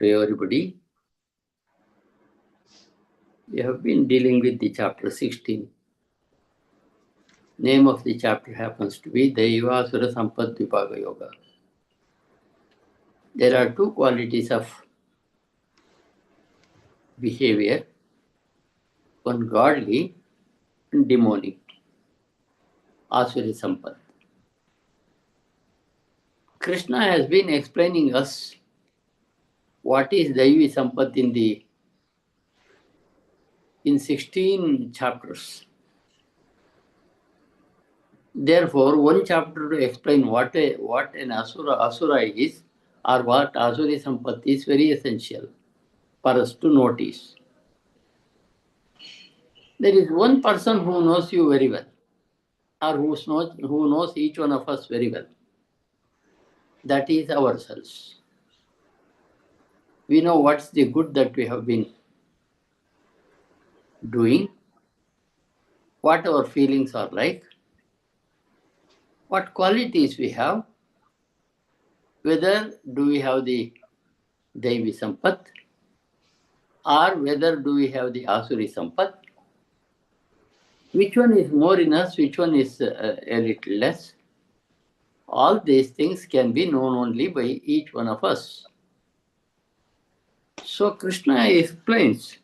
Hello everybody. We have been dealing with the chapter 16. Name of the chapter happens to be Daivasura Sampad Vipaga Yoga. There are two qualities of behavior, one godly and demonic, Asuri Sampad. Krishna has been explaining us what is Daivi Sampad in 16 chapters. Therefore, one chapter to explain what an asura is or what Asuri Sampad is very essential for us to notice. There is one person who knows you very well, or who knows each one of us very well. That is ourselves. We know what's the good that we have been doing, what our feelings are like, what qualities we have, whether do we have the Daivi Sampat, or whether do we have the Asuri Sampat, which one is more in us, which one is a little less. All these things can be known only by each one of us. So Krishna explains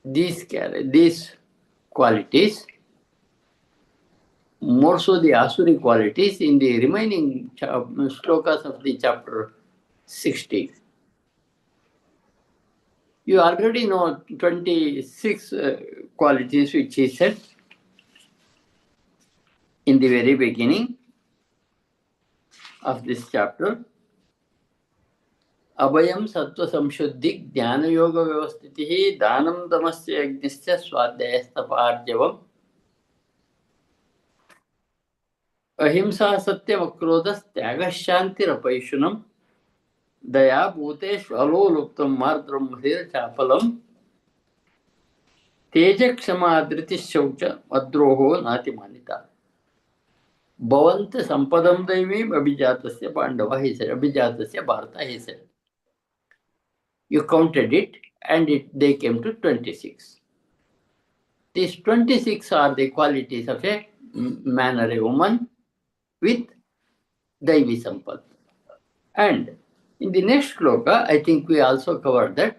these qualities, more so the Asuri qualities, in the remaining shlokas of the chapter 16. You already know 26 qualities which he said in the very beginning of this chapter. Abhayam sattva samshuddhi jnana yoga vyavastitihi dhanam damasya yajnasya swadhyayasthaparjavam ahimsa satyam akrodas tyagashyantirapayishunam daya bhutesh aloluptam mardram hrir chapalam teja kshama adritish shaucha madroho natimanita bhavant sampadam daivim abhijatasya pandava, he said, abhijatasya bharata, he said. You counted it and they came to 26. These 26 are the qualities of a man or a woman with Daivi Sampad. And in the next shloka, I think we also covered that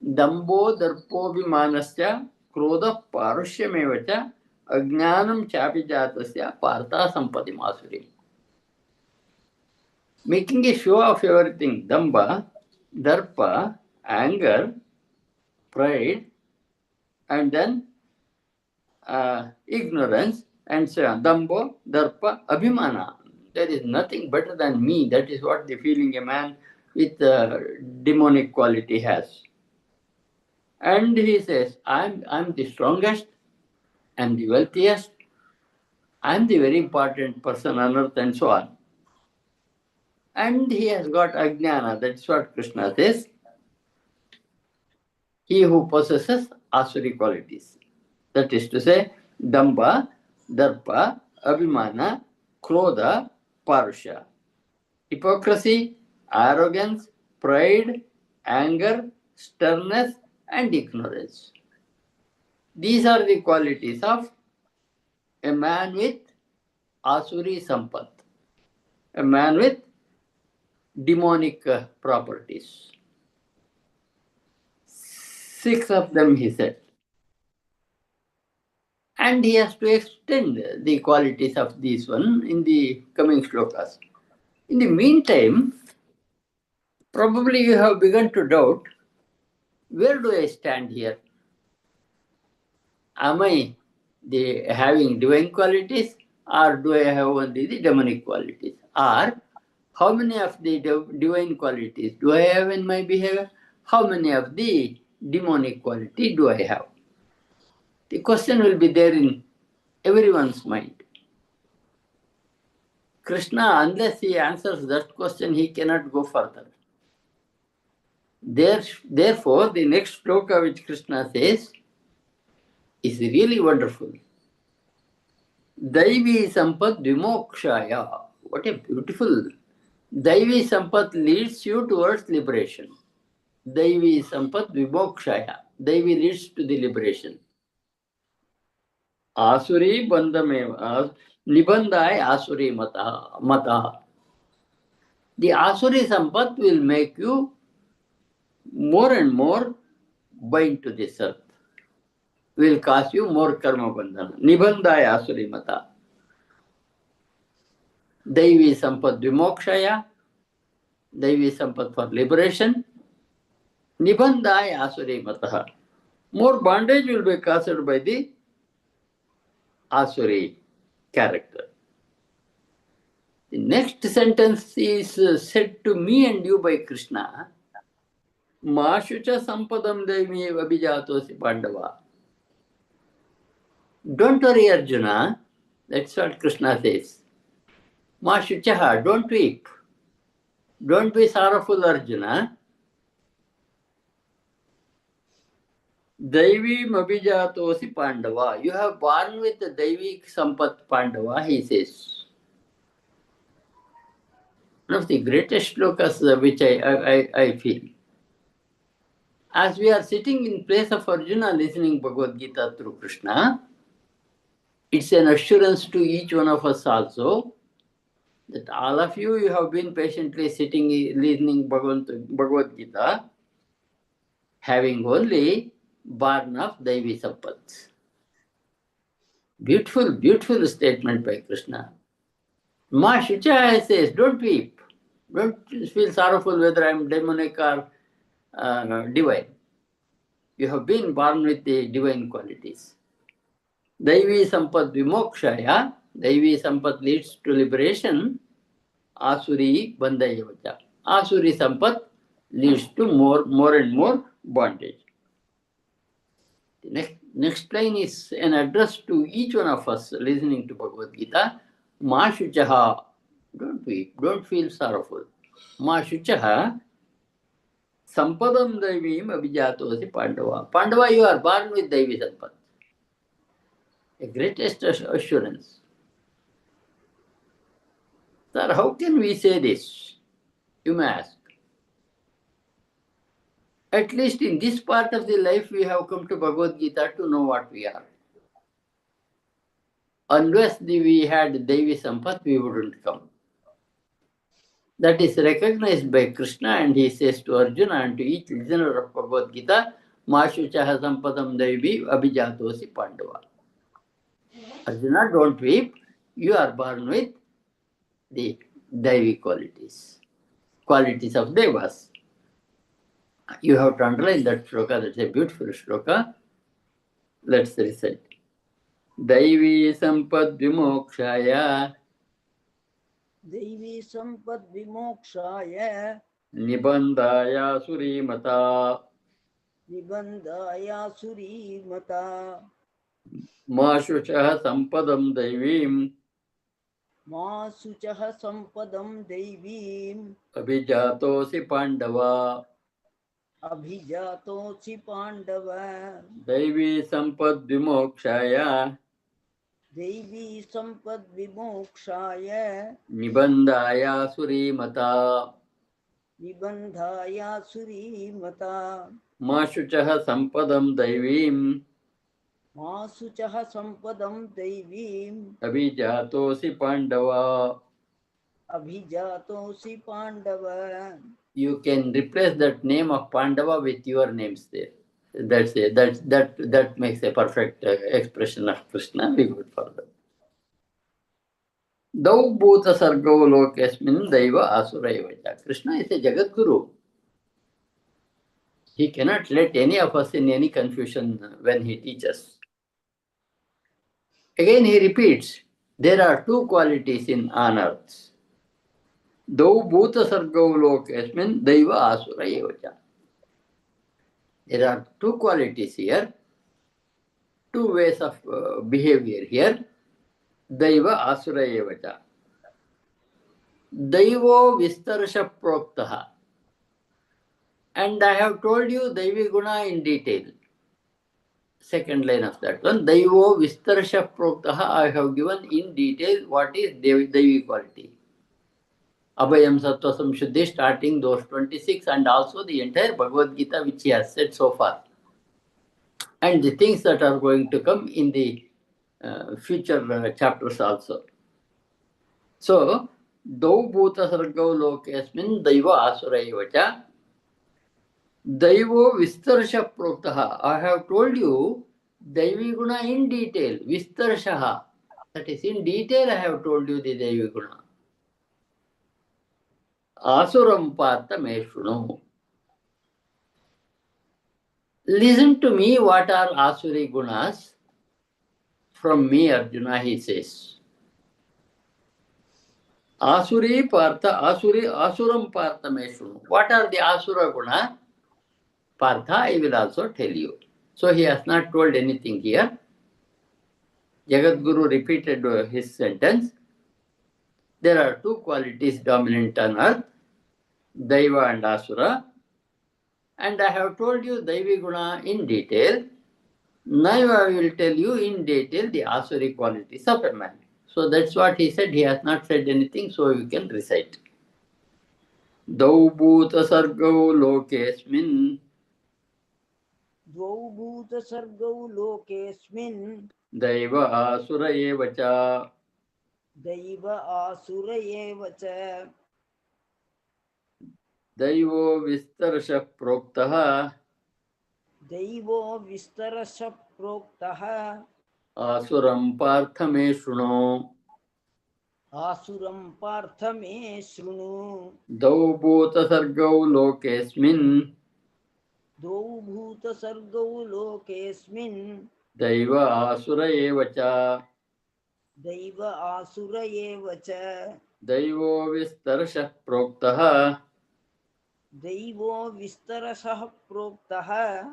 Dambo Darpo Vimanasya Krodha Parushyamevata Ajnanam Chapijatasya Partha Sampadi Masuri. Making a show of everything, Damba, Darpa, anger, pride, and then ignorance, and so on. Dambo, Darpa, Abhimana. There is nothing better than me. That is what the feeling a man with demonic quality has. And he says, I'm the strongest, I'm the wealthiest, I'm the very important person on earth, and so on. And he has got Ajnana. That's what Krishna says. He who possesses Asuri qualities. That is to say, Damba, Darpa, Abhimana, Krodha, Parusha. Hypocrisy, arrogance, pride, anger, sternness, and ignorance. These are the qualities of a man with Asuri Sampat, a man with demonic properties. 6 of them, he said. And he has to extend the qualities of this one in the coming shlokas. In the meantime, probably you have begun to doubt, where do I stand here? Am I having divine qualities, or do I have only the demonic qualities? Or how many of the divine qualities do I have in my behavior? How many of the demonic quality do I have? The question will be there in everyone's mind. Krishna, unless he answers that question, he cannot go further. Therefore, the next shloka which Krishna says is really wonderful. Daivi Sampad Vimokshaya. What a beautiful Daivi Sampat leads you towards liberation. Daivi Sampat Vimokshaya. Daivi leads to the liberation. Asuri Bandhameva Nibandhai Asuri Mata. The Asuri Sampat will make you more and more bind to this earth. Will cause you more karma bandhana. Nibandhaya Asuri Mata. Daivi Sampat Vimokshaya. Daivi Sampat for liberation. Nibandhaya Asuri Mata. More bondage will be caused by the Asuri character. The next sentence is said to me and you by Krishna. Mashucha Sampadam Devi Abhijatosi Pandava. Don't worry, Arjuna. That's what Krishna says. Mashuchaha, don't weep. Don't be sorrowful, Arjuna. Daivi Mabhijatosi Pandava. You have born with the Daivi Sampat Pandava, he says. One of the greatest shlokas which I feel. As we are sitting in place of Arjuna listening Bhagavad Gita through Krishna, it's an assurance to each one of us also that all of you have been patiently sitting listening Bhagavad Gita, having only born of Daivi Sampats. Beautiful, beautiful statement by Krishna. Ma Shucha says, don't weep. Don't feel sorrowful whether I am demonic or divine. You have been born with the divine qualities. Daivi Sampat Vimokshaya, Daivi Sampat leads to liberation, Asuri Bandhayavacha. Asuri Sampat leads to more and more bondage. The next line is an address to each one of us listening to Bhagavad Gita. Ma Shuchaha, don't weep, don't feel sorrowful. Ma Shuchaha, Sampadam Daivim Abhijatosi Pandava. Pandava, you are born with Daivi Sampat. A greatest assurance. Sir, how can we say this? You may ask. At least in this part of the life, we have come to Bhagavad Gita to know what we are. Unless we had Devi Sampat, we wouldn't come. That is recognized by Krishna, and he says to Arjuna and to each listener of Bhagavad Gita, Mashuchaha Sampadam Devi Abhijatosi Pandava. Arjuna, don't weep. You are born with the Devi qualities of Devas. You have to underline that shloka. That's a beautiful shloka. Let's recite. Daivi Sampad Vimokshaya. Devi Sampad Vimokshaya. Nibandhaya Surimata. Nibandhaya Surimata. Mashuchaha Sampadam Daivim. Masuchaha Sampadam Devim. Abhijatosi Pandava. Abhijatosi Pandava. Daivi Sampad Vimokshaya. Devi Sampad Vimokshaya. Nibandhaya Surimata. Nibandhaya Surimata. Mashuchaha Sampadam Daivim. Masuchaha Sampadam Devim. Abhijatosi Pandava. Abhijatosi Pandava. You can replace that name of Pandava with your names there. That makes a perfect expression of Krishna. We go further. Dau Bhuta Sargau Lokasmin Daiva Asuraivaja. Krishna is a Jagat Guru. He cannot let any of us in any confusion when he teaches. Again he repeats, there are two qualities in on earth. Dau Bhuta Sargau Lokasmin Daiva Asuraivaja. There are two qualities here, two ways of behavior here. Daiva Asura Evacha. Daivo Vistarsha Proktaha. And I have told you Daivi Guna in detail. Second line of that one. Daivo Vistarsha Proktaha. I have given in detail what is Daivi quality. Abhayam Sattva Samshuddhi, starting those 26, and also the entire Bhagavad Gita which he has said so far, and the things that are going to come in the future chapters also. So, Dau Bhuta Sargau Lokesmin Daiva Asura Evacha Daivo Vistarsha Proktaha. I have told you Daivi Guna in detail, Vistarshaha. That is, in detail I have told you the Daivi Guna. Asuram Partha Meshunu. Listen to me, what are Asuri Gunas? From me, Arjuna, he says. Asuri Partha, Asuram Partha Meshunu. What are the Asura Guna? Partha, I will also tell you. So he has not told anything here. Jagadguru repeated his sentence. There are two qualities dominant on earth, Daiva and Asura. And I have told you Daivi Guna in detail. Now I will tell you in detail the Asuri qualities of a man. So that's what he said. He has not said anything, so you can recite. Dau bhuta sargau lokesmin द्वौ भूतसर्गौ लोकेऽस्मिन् Daiva Asura evacha दैव आसुर एव च Daivo Vistarsha Proktaha दैवो विस्तरश प्रोक्तः Asuram Partha me shruno. आसुरं Partha मे शृणु Dau bhuta sargau lokesmin द्वौ भूतसर्गौ लोकेऽस्मिन् Daiva Asura evacha दैव आसुर एव च Daivo Vistarsha Proktaha दैवो विस्तरशः प्रोक्तः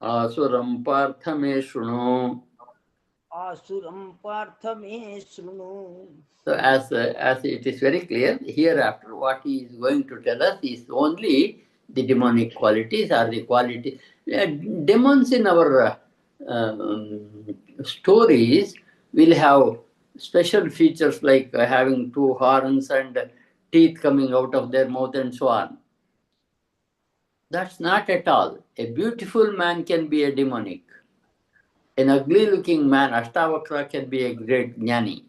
Asuram Partha me shruno. आसुरं Partha मे शृणु. So as it is very clear, hereafter what he is going to tell us is only the demonic qualities or the quality. Demons in our stories will have special features like having two horns and teeth coming out of their mouth and so on. That's not at all. A beautiful man can be a demonic. An ugly looking man, Ashtavakra, can be a great jnani.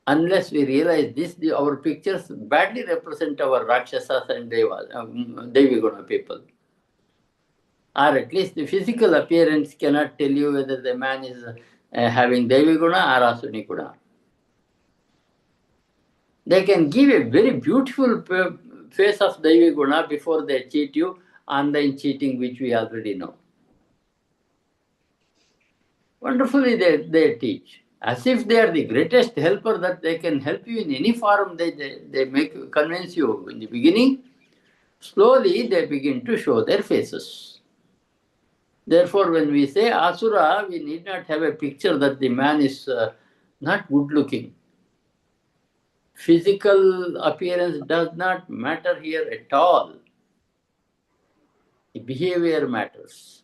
Unless we realize this, our pictures badly represent our Rakshasas and Devi Guna people. Or at least the physical appearance cannot tell you whether the man is having Devi Guna or Asuni Guna. They can give a very beautiful face of Devi Guna before they cheat you, online cheating, which we already know. Wonderfully they teach. As if they are the greatest helper, that they can help you in any form they make convince you in the beginning. Slowly they begin to show their faces. Therefore, when we say Asura, we need not have a picture that the man is not good looking. Physical appearance does not matter here at all. The behavior matters.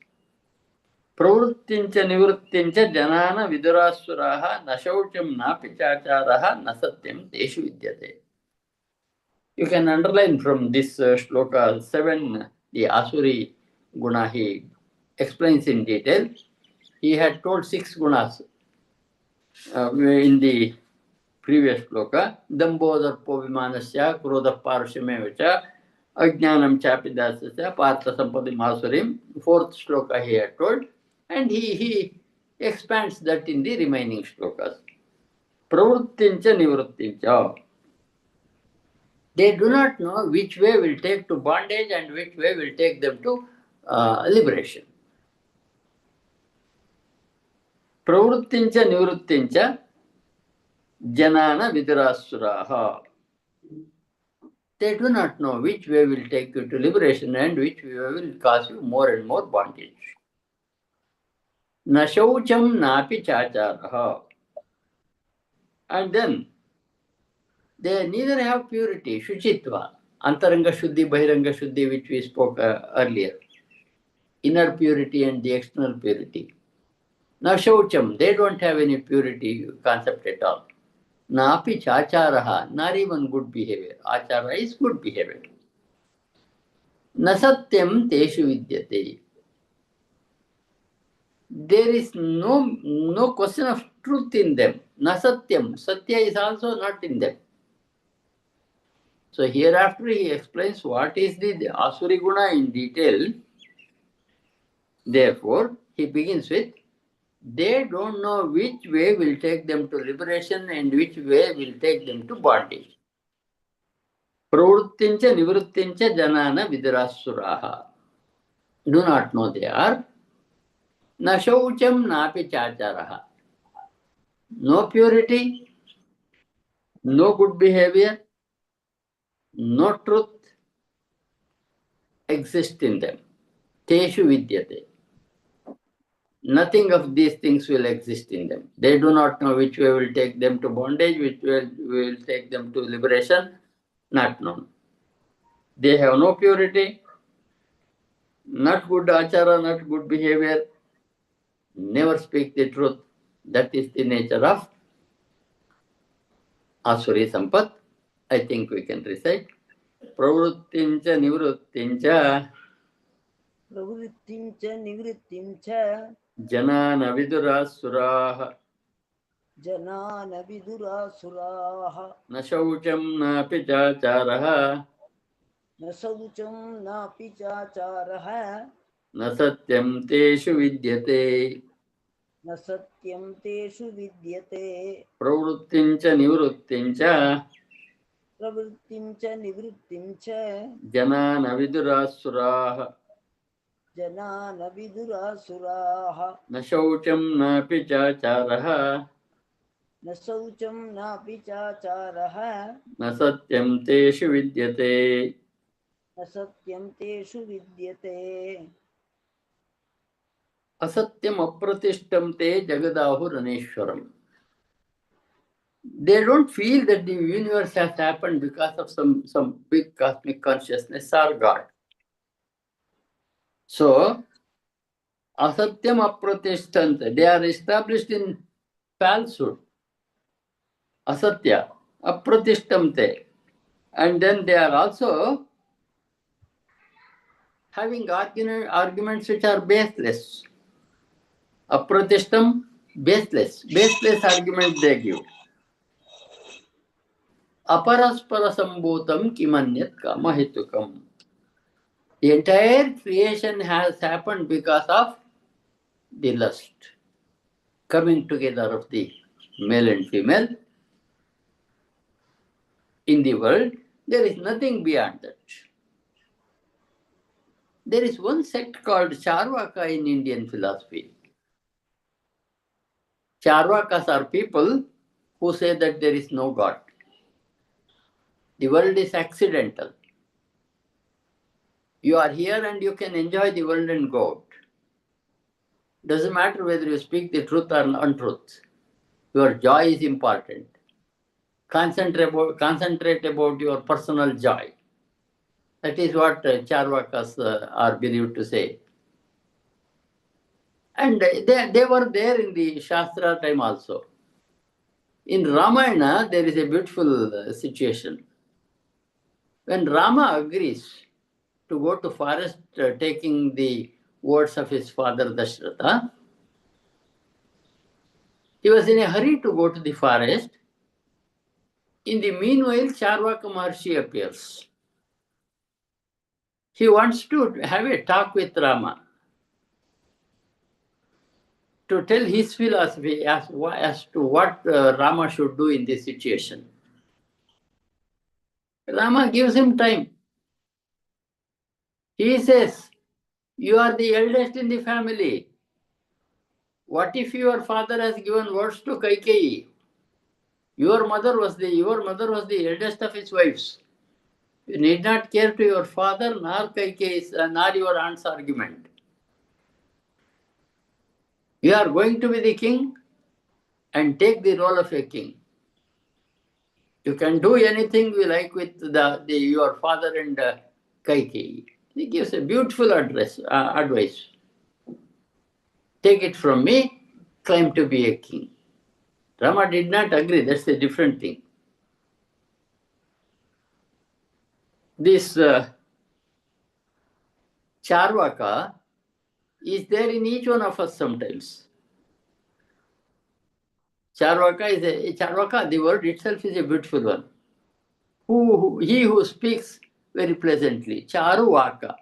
Pravrittincha nivrittincha janana vidurasuraha nashaucham napichacharaha nasatyam teshu vidyate. You can underline from this shloka 7, the Asuri guna he explains in detail. He had told 6 gunas in the previous shloka. Dambodharpo vimanasya krodha parushyamevacha ajnanam chapidasasya partha sampadim asurim. 4th shloka he had told. And he expands that in the remaining shlokas. Pravrittincha nivrittincha. They do not know which way will take to bondage and which way will take them to liberation. Pravrittincha nivrittincha janana vidurasuraha. They do not know which way will take you to liberation and which way will cause you more and more bondage. Nashaucham napi chacharaha. And then they neither have purity, shuchitva, antaranga shuddhi, bahiranga shuddhi, which we spoke earlier. Inner purity and the external purity. Now shaucham, they don't have any purity concept at all. Napi chacharaha, not even good behavior. Achara is good behavior. Nasatyam teshu vidyate. There is no question of truth in them. Nasatyam. Satya is also not in them. So hereafter he explains what is the Asuri Guna in detail. Therefore, he begins with, they don't know which way will take them to liberation and which way will take them to bondage. Pravrittincha nivrittincha janana vidurasuraha. Do not know they are. Na shaucham napi chacharaha. No purity, no good behavior, no truth exists in them. Teshu vidyate. Nothing of these things will exist in them. They do not know which way will take them to bondage, which way will take them to liberation, not known. They have no purity, not good achara, not good behavior, never speak the truth. That is the nature of Asuri Sampat. I think we can recite. Pravrittincha nivrittincha प्रवृत्तिं च निवृत्तिं च janana vidurasuraha जना न विदुरासुराः na shaucham napi chacharaha न शौचं नापि चाचारः na satyam teshu vidyate. न सत्यं तेषु विद्यते Pravrittincha nivrittincha प्रवृत्तिं च निवृत्तिं च janana vidurasuraha जना न विदुरासुराः na shaucham napi chacharaha न शौचं नापि चाचारः na satyam teshu vidyate. न सत्यं तेषु विद्यते Asatyam apratishtam te jagadahuraneshwaram. They don't feel that the universe has happened because of some big cosmic consciousness or God. So, asatyam apratishtant, they are established in falsehood. Asatya, apratishtamte. And then they are also having arguments which are baseless. Apratishtam, baseless arguments they give. Aparaspara sambhutam kimanyat kamahitukam. The entire creation has happened because of the lust, coming together of the male and female. In the world, there is nothing beyond that. There is one sect called Charvaka in Indian philosophy. Charvakas are people who say that there is no God. The world is accidental. You are here and you can enjoy the world and go out. Doesn't matter whether you speak the truth or untruth. Your joy is important. Concentrate about your personal joy. That is what Charvakas are believed to say. And they were there in the Shastra time also. In Ramayana, there is a beautiful situation. When Rama agrees to go to forest taking the words of his father Dasharatha, he was in a hurry to go to the forest. In the meanwhile, Charvaka Maharshi appears. He wants to have a talk with Rama to tell his philosophy as to what Rama should do in this situation. Rama gives him time. He says, you are the eldest in the family. What if your father has given words to Kaikeyi? Your mother was the eldest of his wives. You need not care to your father nor Kaikeyi's nor your aunt's argument. You are going to be the king and take the role of a king. You can do anything you like with your father and Kaikeyi. He gives a beautiful advice. Take it from me, claim to be a king. Rama did not agree, that's a different thing. This Charvaka is there in each one of us sometimes. Charvaka, the word itself is a beautiful one. He who speaks very pleasantly, Charuvaka,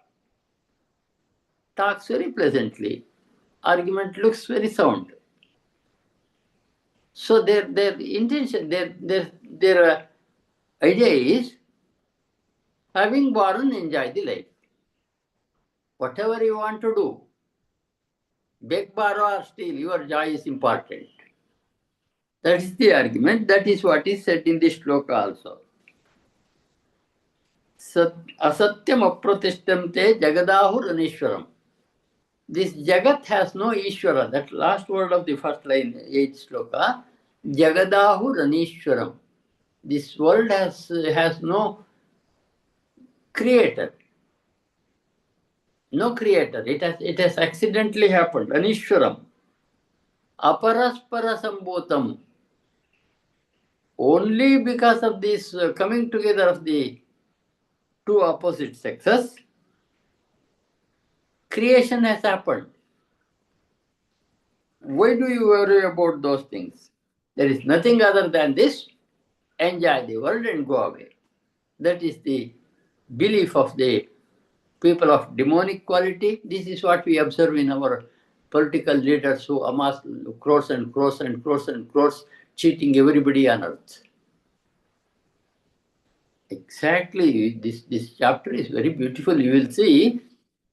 talks very pleasantly, argument looks very sound. So their intention, their idea is having born, enjoy the life. Whatever you want to do, beg, borrow, or steal, your joy is important. That is the argument. That is what is said in this shloka also. Asatyam apratishtam te jagadahur anishwaram. This Jagat has no Ishvara. That last word of the first line, 8th sloka, Jagadahu Ranishwaram. This world has no creator. No creator. It has accidentally happened. Anishwaram. Aparaspara Sambhutam. Only because of this coming together of the two opposite sexes, creation has happened. Why do you worry about those things? There is nothing other than this. Enjoy the world and go away. That is the belief of the people of demonic quality. This is what we observe in our political leaders who amass crores and crores and crores and crores, cheating everybody on earth. Exactly, this chapter is very beautiful. You will see,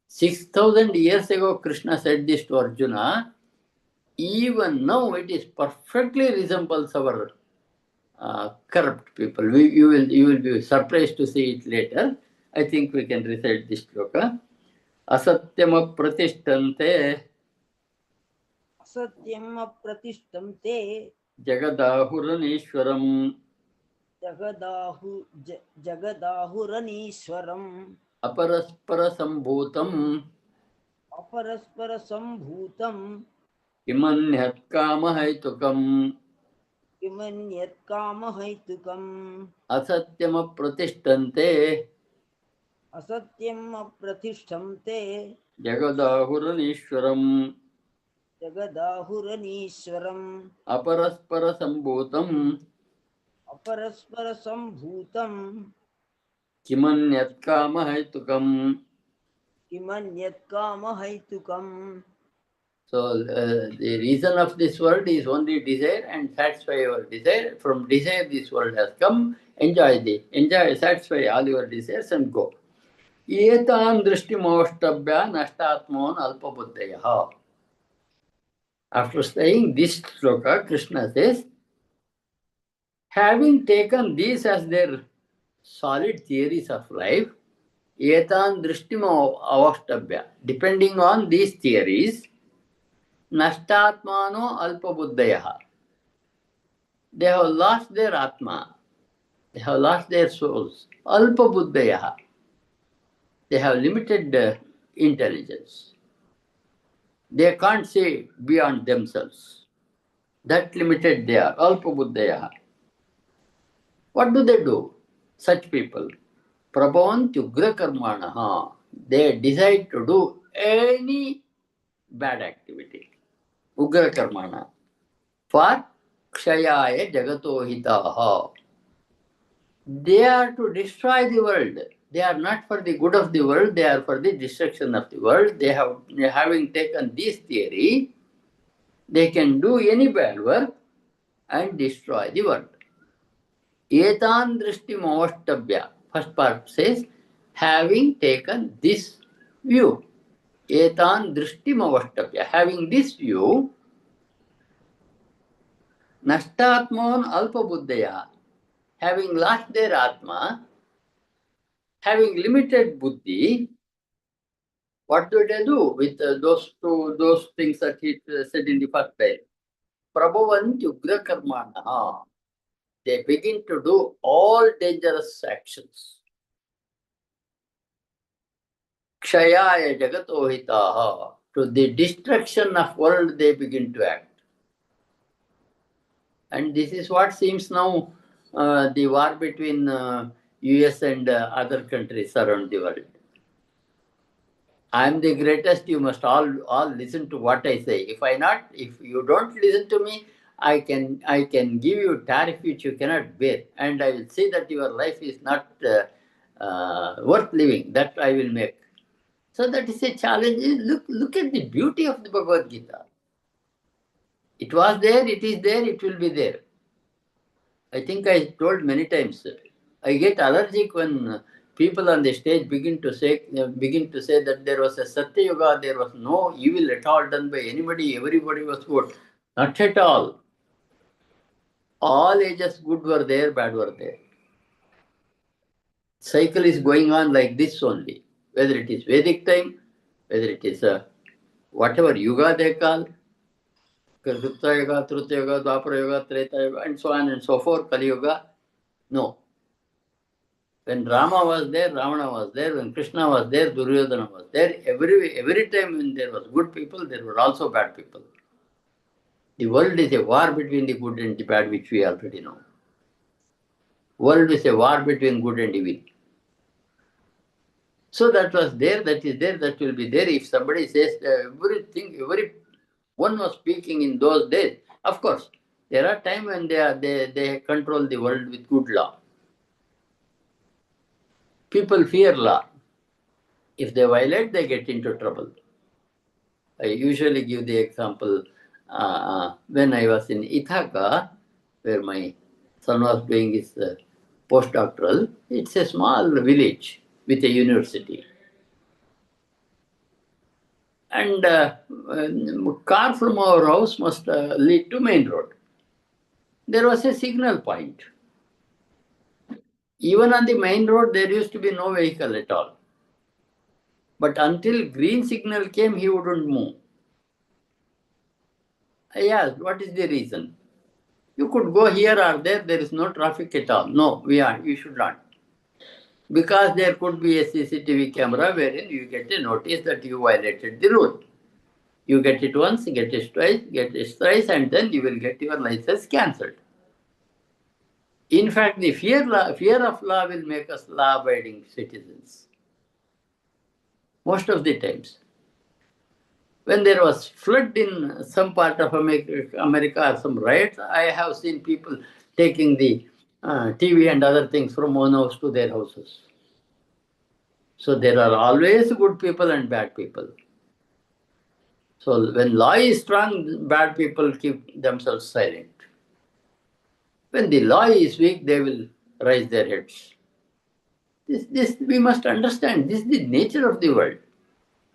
6,000 years ago, Krishna said this to Arjuna. Even now, it is perfectly resembles our corrupt people. You will be surprised to see it later. I think we can recite this shloka. Asatyam pratishtante असत्यम् अप्रतिष्ठं ते jagadahuranishwaram जगदाहुरनीश्वरम् aparaspara sambhutam अपरस्परसम्भूतम् imanyat kamahaitukam किमन्यत् कामहैतुकम् asatyam pratishtante असत्यम् अप्रतिष्ठं ते jagadahuranishwaram जगदाहुरनीश्वरम् aparaspara sambhutam अपरस्परसम्भूतम् kimanyat kamahaitukam. किमन्यत् कामहैतुकम्. So the reason of this world is only desire, and satisfy your desire. From desire, this world has come. Enjoy, satisfy all your desires and go. Etan drishtimavashtabhya nashtatmon alpabuddhayaha. After saying this sloka, Krishna says, having taken these as their solid theories of life, etan drishtimavashtabhya, depending on these theories, nashtatmano alpabuddhayaha. They have lost their atma. They have lost their souls. Alpabuddhayaha. They have limited intelligence. They can't see beyond themselves. That limited they are. Alpabuddhayaha. What do? Such people. Prabhavantyugra karmanaha. They decide to do any bad activity. Ugra karmana. For kshayaya jagato hitaha. They are to destroy the world. They are not for the good of the world, they are for the destruction of the world. Having taken this theory, they can do any bad work and destroy the world. Etan drishtim avashtabhya. First part says, having taken this view. Etan drishtim avashtabhya. Having this view, nashtatmon alpabuddhaya. Having lost their atma, having limited buddhi, what do they do with those things that he said in the first line? Prabhavantyugra karmana. They begin to do all dangerous actions. Kshayaya jagatohitaha. To the destruction of world they begin to act. And this is what seems now the war between US and other countries around the world. I am the greatest. You must all listen to what I say. If you don't listen to me, I can give you tariff which you cannot bear, and I will say that your life is not worth living. That I will make. So that is a challenge. Look at the beauty of the Bhagavad Gita. It was there. It is there. It will be there. I think I told many times. I get allergic when people on the stage begin to say that there was a Satya Yuga, there was no evil at all done by anybody, everybody was good. Not at all. All ages good were there, bad were there. Cycle is going on like this only. Whether it is Vedic time, whether it is whatever Yuga they call, Gupta Yuga, Trutya Yuga, Dwapara Yuga, Treta Yuga, and so on and so forth, Kali Yuga. No. When Rama was there, Ravana was there. When Krishna was there, Duryodhana was there. Every time when there was good people, there were also bad people. The world is a war between the good and the bad, which we already know. World is a war between good and evil. So that was there, that is there, that will be there. If somebody says everyone was speaking in those days, of course, there are times when they control the world with good law. People fear law. If they violate, they get into trouble. I usually give the example when I was in Ithaca, where my son was doing his postdoctoral. It's a small village with a university. And car from our house must lead to main road. There was a signal point. Even on the main road, there used to be no vehicle at all. But until green signal came, he wouldn't move. I asked, what is the reason? You could go here or there is no traffic at all. No, you should not. Because there could be a CCTV camera wherein you get a notice that you violated the rule. You get it once, get it twice, and then you will get your license cancelled. In fact, the fear of law will make us law-abiding citizens. Most of the times. When there was flood in some part of America or some riots, I have seen people taking the TV and other things from one house to their houses. So there are always good people and bad people. So when law is strong, bad people keep themselves silent. When the law is weak, they will raise their heads. This we must understand. This is the nature of the world.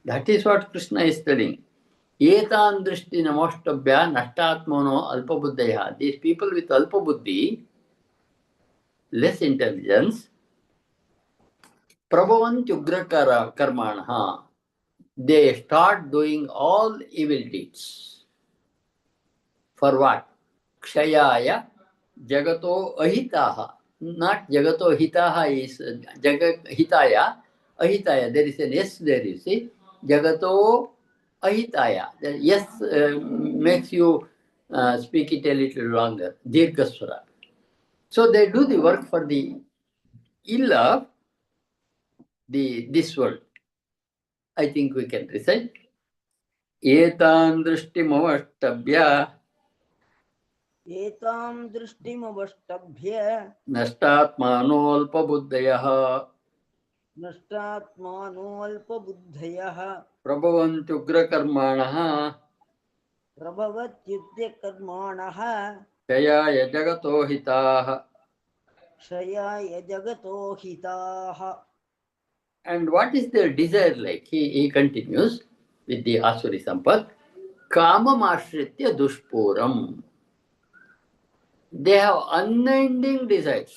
That is what Krishna is telling. Etan drishti namashtabhya nashtatmano alpabuddhaya. These people with alpabuddhi, less intelligence, prabhavantyugra karmanaha. They start doing all evil deeds. For what? Kshayaya jagato ahitaha. Not jagato hitaha is hitaya. Ahitaya. There is an S there, you see. Jagato ahitaya. The yes makes you speak it a little longer. Dirghaswara. So they do the work for the ill of this world. I think we can recite. Etan drishtimavashtabhya एतां दृष्टिमवष्टभ्य नष्टात्मानोऽल्पबुद्धयः नष्टात्मानोऽल्पबुद्धयः प्रभवन्त्युग्रकर्माणः प्रभवत्युद्यकर्माणः क्षयाय जगतो हिताः. क्षयाय जगतो हिताः. And what is their desire like? He continues with the Asuri Sampat. Kamam ashritya dushpuram. They have unending desires.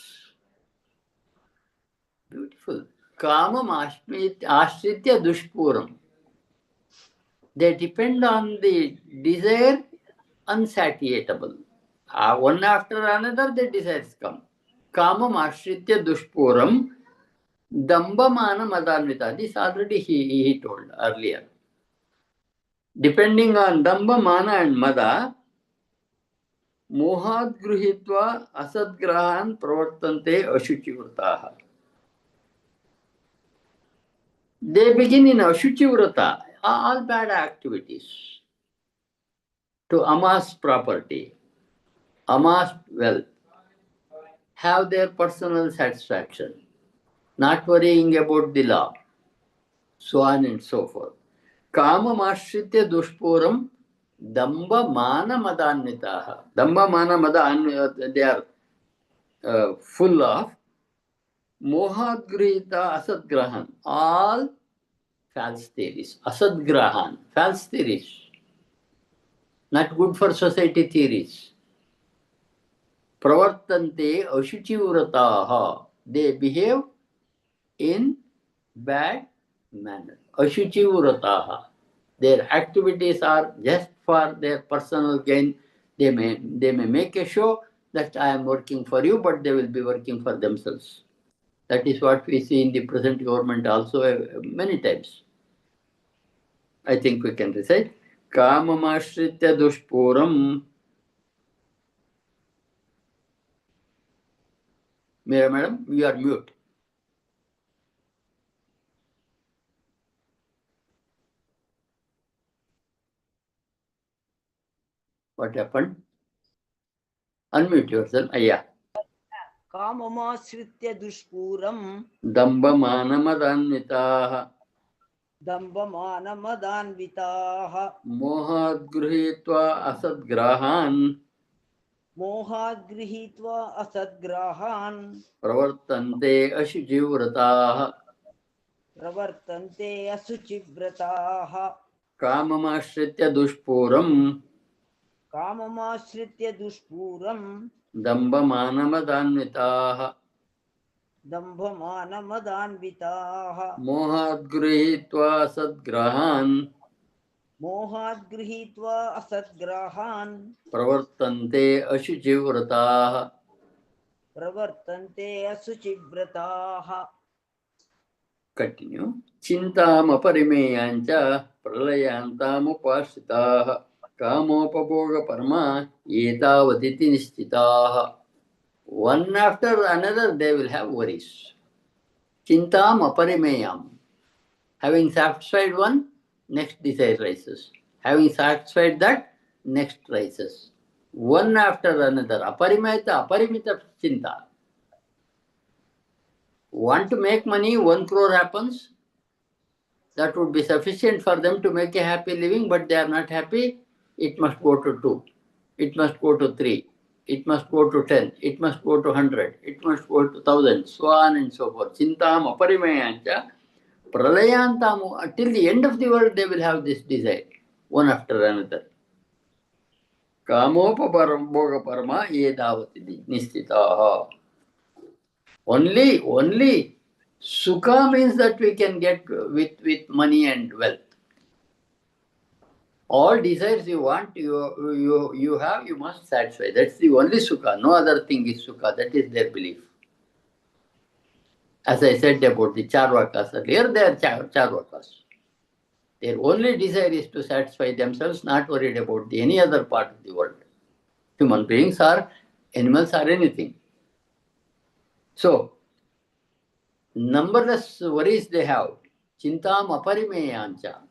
Beautiful. Kamam ashritya dushpuram. They depend on the desire unsatiable. One after another, the desires come. Kamam ashritya dushpuram dambamana madanvita. This already he told earlier. Depending on damba, mana and mada, मोहात् गृहीत्वा असद्ग्रहान् प्रवर्तन्ते अशुचिव्रताः. They begin in ashuchivrata, all bad activities, to amass property, amass wealth, have their personal satisfaction, not worrying about the law, so on and so forth. Kamamashritya dushpuram damba mana madanvitaha. Damba mana madan, they are full of mohatgrihita asadgrahan, all false theories. Asadgrahan, false theories, not good for society theories. Pravartante ashuchivrataha. They behave in bad manner. Ashuchivrataha. Their activities are just for their personal gain. They may make a show that I am working for you, but they will be working for themselves. That is what we see in the present government also many times. I think we can recite. Kamamashritya dushpuram. Meera madam, you are mute. What happened? Unmute yourself. Yeah. काममाश्रित्य दुष्पूरम् दम्भमानमदान्विताः दम्भमानमदान्विताः मोहात् गृहीत्वा असद्ग्राहान् मोहात् गृहीत्वा असद्ग्राहान् प्रवर्तन्ते अशुचिव्रताः प्रवर्तन्ते असुचिव्रताः काममाश्रित्य दुष्पूरम् काममाश्रित्य दुष्पूरम् दम्भमानमदान्विताः दम्भमानमदान्विताः मोहात् गृहीत्वा असद्ग्राहान् मोहात् गृहीत्वा असद्ग्राहान् प्रवर्तन्ते अशुचिव्रताः प्रवर्तन्ते असुचिव्रताः. Continue. चिन्तामपरिमेयाञ्च प्रलयान्तामुपाश्रिताः कामोपभोगपरमा एतावदिति निश्चिताः. One after another they will have worries. Chintam aparimeyam. Having satisfied one, next desire rises. Having satisfied that, next rises. One after another. Aparimeta, aparimita chinta. Want to make money, 1 crore happens. That would be sufficient for them to make a happy living, but they are not happy. It must go to 2. It must go to 3. It must go to 10. It must go to 100. It must go to 1,000. So on and so forth. Chintam aparimayancha pralayantam. Till the end of the world, they will have this desire, one after another. Kamopa parama yedavati nistitaha. Only sukha means that we can get with money and wealth. All desires you want, you have, you must satisfy. That's the only sukha. No other thing is sukha. That is their belief. As I said about the charvakas earlier, they are charvakas. Their only desire is to satisfy themselves, not worried about any other part of the world. Human beings are animals or anything. So, numberless worries they have. Chintam aparimeyancha.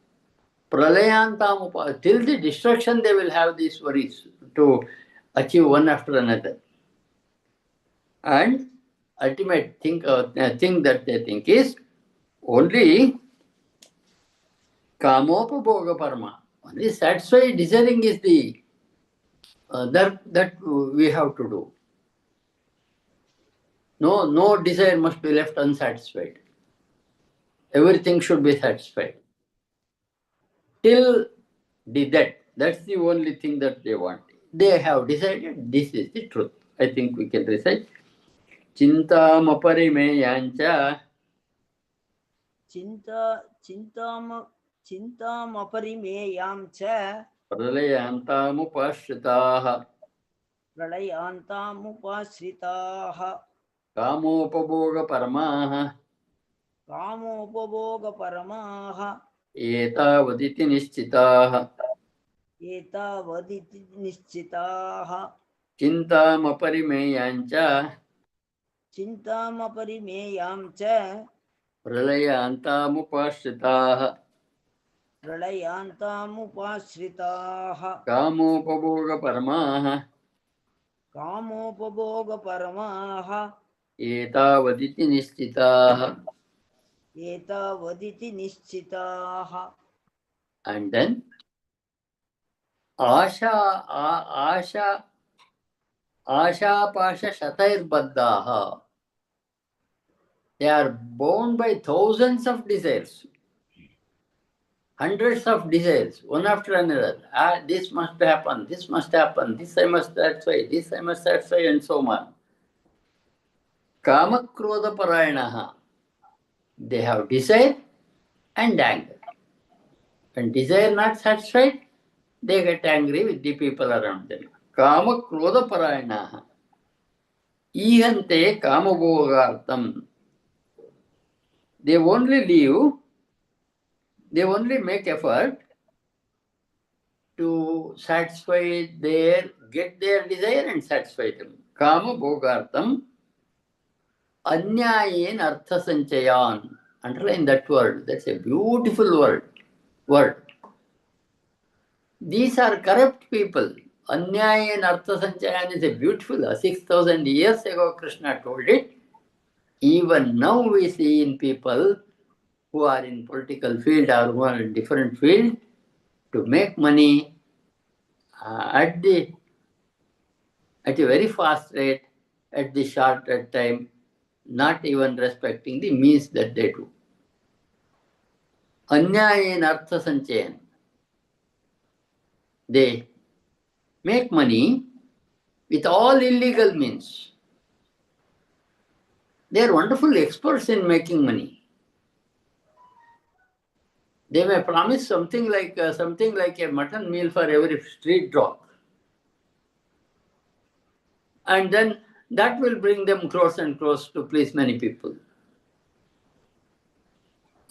Pralayantam, till the destruction they will have these worries to achieve one after another. And ultimate thing that they think is only kamopabhoga parama. Only satisfy desiring is the that we have to do. No desire must be left unsatisfied. Everything should be satisfied. Till the death, that's the only thing that they want. They have decided this is the truth. I think we can recite. Chintamaparimeyancha चिन्तामपरिमेयां च प्रलयांतामुपाश्रिताः प्रलयान्तामुपाश्रिताः कामोपभोगपरमाः कामोपभोगपरमाः एतावदिति निश्चिताः. एतावदिति निश्चिताः. चिन्तामपरिमेयाञ्च चिन्तामपरिमेयां च प्रलयान्तामुपाश्रिताः प्रलयान्तामुपाश्रिताः कामोपभोगपरमाः कामोपभोगपरमाः एतावदिति निश्चिताः. एतावदिति निश्चिताः. And then आशापाशशतैर्बद्धाः. They are bound by thousands of desires, hundreds of desires, one after another. This must happen, this must happen, this I must satisfy, this I must satisfy, and so on. Kamakrodha they have desire and anger. When desire not satisfied, they get angry with the people around them. Kamakrodha ihante kamabhogartam. They only make effort to get their desire and satisfy them. Kama bhogartam anyayen artha sanchayan. Underline that word. That's a beautiful word. These are corrupt people. Anyayen artha sanchayan is a beautiful. 6,000 years ago Krishna told it. Even now we see in people who are in political field or who are in different field to make money at a very fast rate, at the shorter time, not even respecting the means that they do. Anyayen artha sanchayan. They make money with all illegal means. They are wonderful experts in making money. They may promise something like a mutton meal for every street dog. And then that will bring them crores and crores to please many people.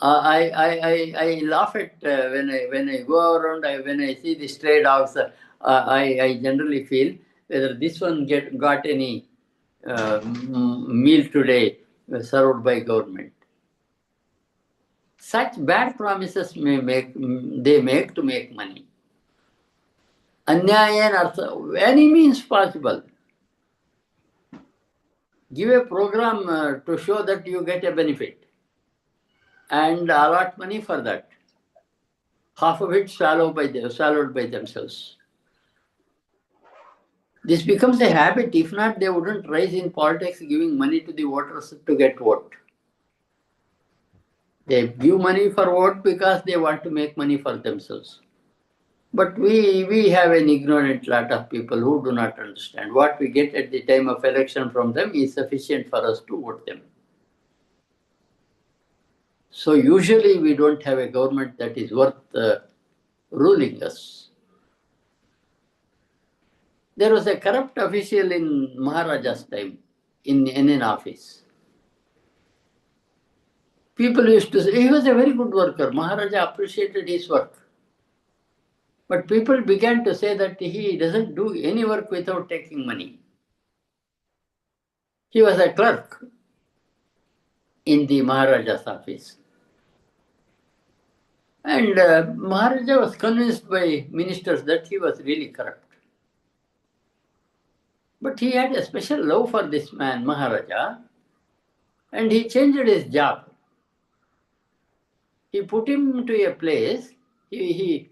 I laugh at when I go around, when I see the stray dogs, I generally feel whether this one got any meal today served by government. Such bad promises they make to make money. Anyaya and artha, any means possible. Give a program to show that you get a benefit and allot money for that. Half of it swallowed by themselves. This becomes a habit. If not, they wouldn't rise in politics giving money to the voters to get vote. They give money for vote because they want to make money for themselves. But we have an ignorant lot of people who do not understand. What we get at the time of election from them is sufficient for us to vote them. So usually we don't have a government that is worth ruling us. There was a corrupt official in Maharaja's time in an office. People used to say he was a very good worker. Maharaja appreciated his work. But people began to say that he doesn't do any work without taking money. He was a clerk in the Maharaja's office. And Maharaja was convinced by ministers that he was really corrupt. But he had a special love for this man, Maharaja, and he changed his job. He put him to a place, he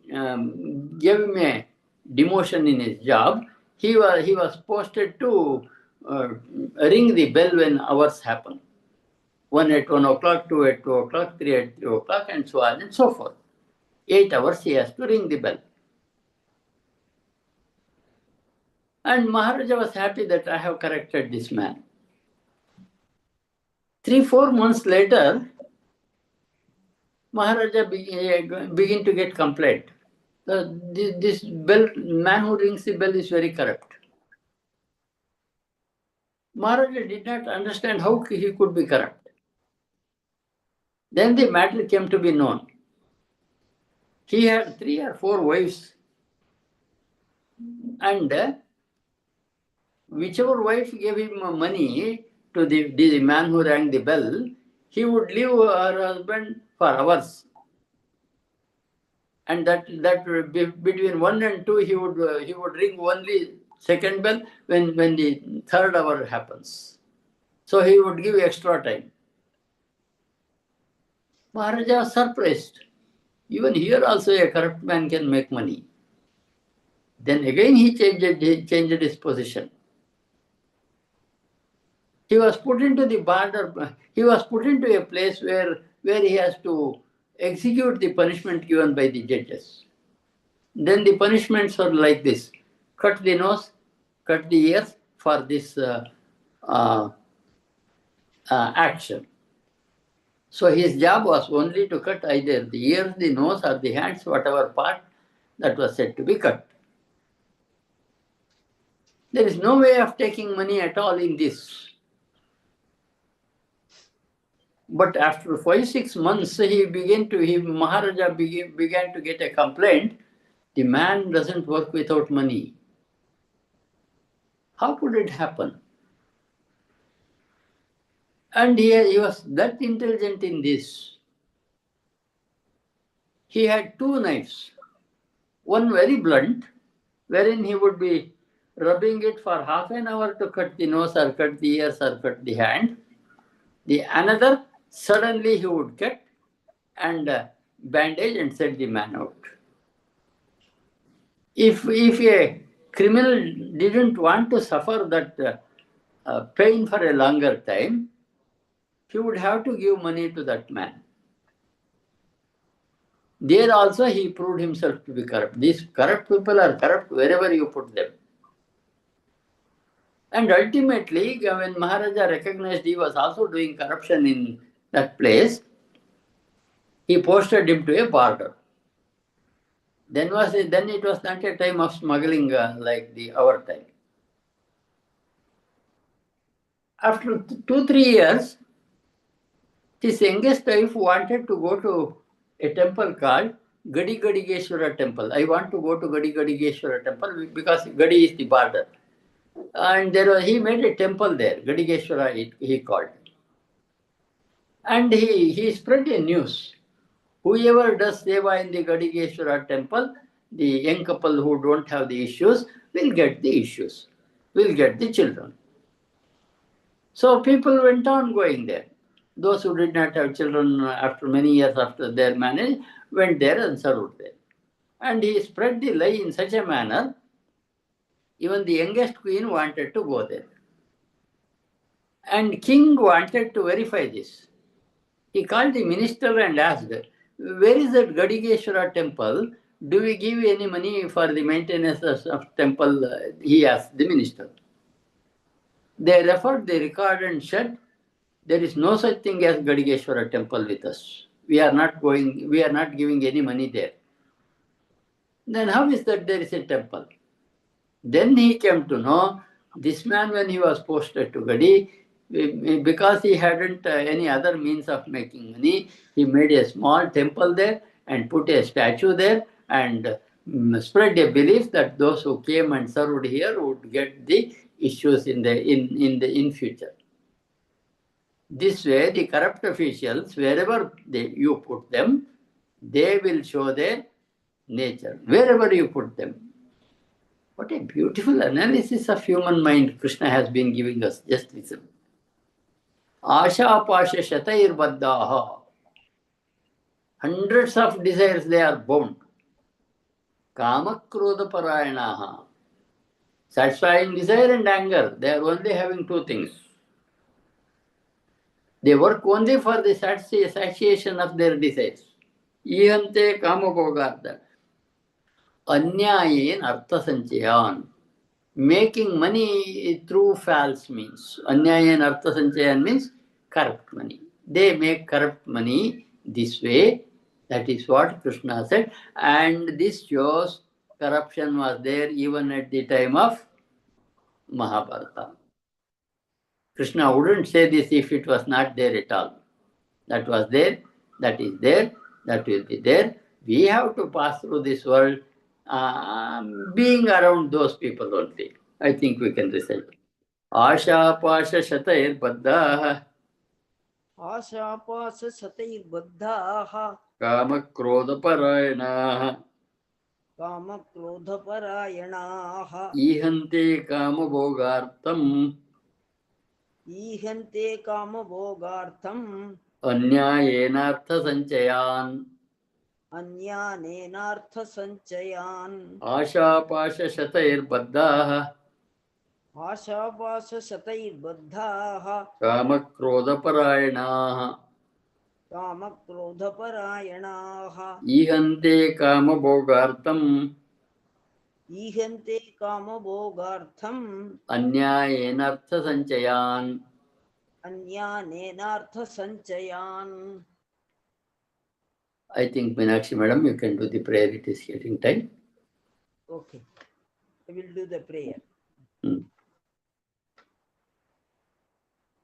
gave him a demotion in his job. He was posted to ring the bell when hours happen. 1 at 1 o'clock, 2 at 2 o'clock, 3 at 3 o'clock, and so on and so forth. 8 hours he has to ring the bell. And Maharaja was happy that I have corrected this man. 3-4 months later, Maharaja begin to get complaint. This man who rings the bell is very corrupt. Maharaja did not understand how he could be corrupt. Then the matter came to be known. He had 3 or 4 wives, and whichever wife gave him money to the man who rang the bell, he would leave her husband for hours. And that between 1 and 2 he would ring only second bell when the third hour happens. So he would give extra time. Maharaja was surprised. Even here also a corrupt man can make money. Then again he changed his position. He was put into the border. He was put into a place where he has to execute the punishment given by the judges. Then the punishments are like this: cut the nose, cut the ears for this uh, action. So his job was only to cut either the ears, the nose, or the hands, whatever part that was said to be cut. There is no way of taking money at all in this. But after 5-6 months, Maharaja began to get a complaint. The man doesn't work without money. How could it happen? And he was that intelligent in this. He had 2 knives, one very blunt, wherein he would be rubbing it for half an hour to cut the nose or cut the ears or cut the hand. The another, suddenly he would cut and bandage and set the man out. If a criminal didn't want to suffer that pain for a longer time, he would have to give money to that man. There also he proved himself to be corrupt. These corrupt people are corrupt wherever you put them. And ultimately, when Maharaja recognized he was also doing corruption in that place, he posted him to a border. Then it was not a time of smuggling like our time. After 2-3 years, his youngest wife wanted to go to a temple called Gadi Gadigeshwara temple. I want to go to Gadi Gadigeshwara temple because Gadi is the border. And he made a temple there, Gadigeshwara he called. And he spread a news. Whoever does seva in the Gadigeshwara temple, the young couple who don't have the issues will get the issues, will get the children. So people went on going there. Those who did not have children after many years after their marriage went there and served there. And he spread the lie in such a manner, even the youngest queen wanted to go there. And king wanted to verify this. He called the minister and asked, where is that Gadigeshwara temple? Do we give any money for the maintenance of temple? He asked the minister. They referred the record and said, there is no such thing as Gadigeshwara temple with us. We are not giving any money there. Then how is that there is a temple? Then he came to know, this man when he was posted to Gadi, because he hadn't any other means of making money, he made a small temple there and put a statue there and spread a belief that those who came and served here would get the issues in future. This way, the corrupt officials, wherever you put them, they will show their nature, wherever you put them. What a beautiful analysis of human mind Krishna has been giving us. Just listen. Asha pasha shatair baddaha. Hundreds of desires they are bound. Kama krodha parayanaha. Satisfying desire and anger, they are only having 2 things. They work only for the satiation of their desires. Ihante kama bhogartha. Anyayen artha sanchayan. Making money through false means. Anyayen artha sanchayan means corrupt money. They make corrupt money this way. That is what Krishna said. And this shows corruption was there even at the time of Mahabharata. Krishna wouldn't say this if it was not there at all. That was there, that is there, that will be there. We have to pass through this world being around those people only. I think we can recite. आशापाशशतैर्बद्धाः आशापाशशतैर्बद्धाः कामक्रोधपरायणाः कामक्रोधपरायणाः ईहन्ते कामभोगार्थम् ईहन्ते कामभोगार्थम् अन्यायेनार्थसञ्चयान् अन्यानेनार्थसञ्चयान् आशापाशशतैर्बद्धाः आशापाशशतैर्बद्धाः कामक्रोधपरायणाः कामक्रोधपरायणाः ईहन्ते कामभोगार्थम् ईहन्ते कामभोगार्थम् अन्यायेनार्थसञ्चयान् अन्यानेनार्थसञ्चयान्. I think Meenakshi madam, you can do the prayer. It is getting time. Okay, I will do the prayer.